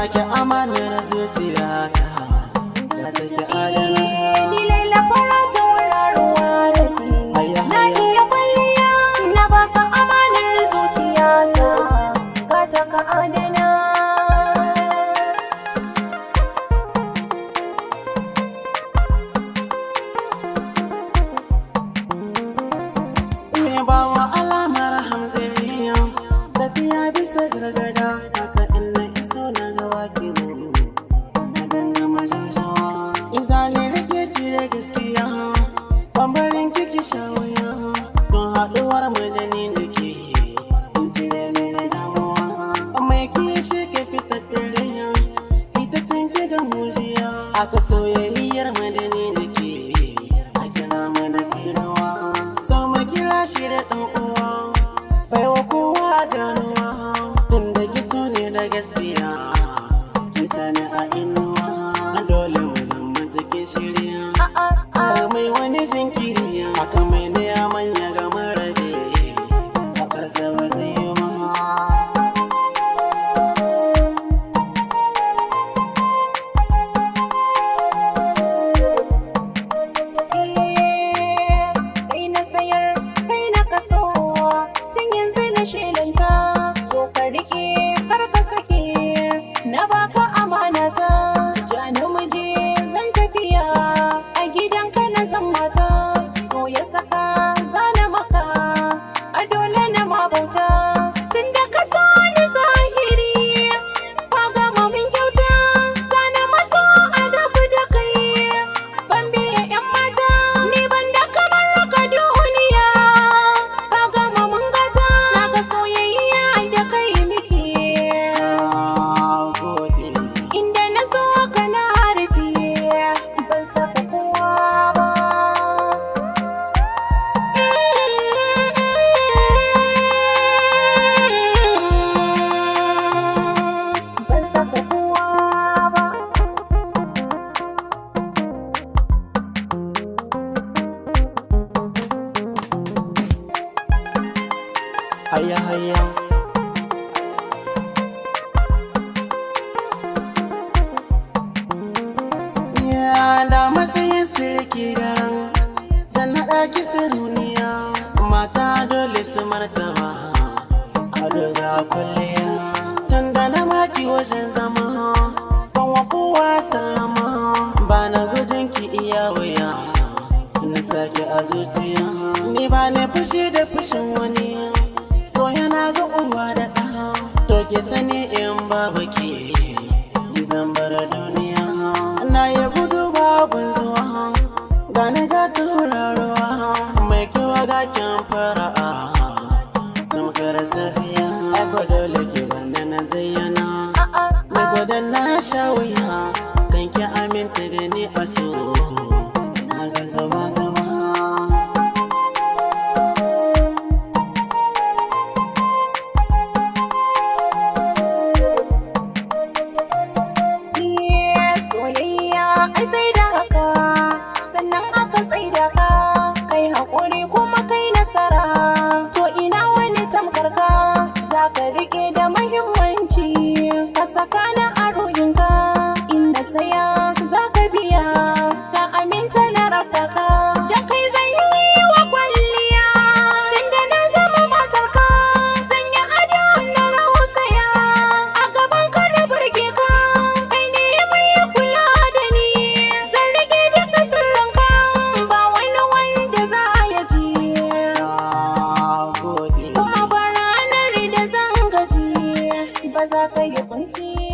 baki amanar zuciyata za ta ki adana. Ni Laila fara tauraruwa da ke na iya kwalliya na baka amanar zuciyata za ta ka adana. Bawa alamar hamzariya tafiya bisa gargada haka in na iso na ga wakilu na ganga majajawa izali rike ki da gaskiya bambarin kiki shawaya don haɗuwar mu da ni da ke in ci da mene damuwa mai kishi ke fitar dare ita tun ki ga mujiya aka soyayyar mu da ni da ke a kira mu da kirawa shi da ɗan uwa bai wa kowa ganuwa inda kiso ne da gaskiya ki sani a inuwa dole mu zama cikin shirya mai wani jinkiri haka mai ne manya ga marabe a ƙasa ba zai yi ma. So tun yanzu na shelanta to ka rike kar ka sake na baka amanata ja namiji zan tafiya a gidanka na zan mata so ya saka zana maka a dole na mabauta tun da ka so ni zahiri ka gama min kyauta sana maso a dafu da kai ban biye yan mata ni ban da kamar ka duniya soyayya da kai muke inda na so ka na rufe ban saka kowa ba ban saka kowa ba. Hayya hayya ya da matsayin sirki garan zan naɗa ki siruniya mata dole su martaba a daga kwalliya tun da na baki wajen zama ban wa kowa sallama ba na gudun ki iya wuya na sake a zuciya ni ba ne fushi da fushin wani so yana ga uwa da ɗa to ke sani in babu ke zan bar duniya na ya gudu babun zuwa gani ga tauraruwa mai kiwa ga kyan fara'a tamkar safiya aiko dole ke wanda na zayyana na gwadon na sha wuya kan ki aminta da ni a so na ga zama soyayya ai sai da haka sannan aka tsaida ka kai haƙuri kuma kai nasara to ina wani tamkar ka za ka rike da muhimmanci ka saka na a ruhinka inda saya za ka biya ka aminta na raka ka da kai zan yi wa kwalliya tunda na zama matarka sanya ado na rausaya a gaban ka da burge ka ba za ka yi kunci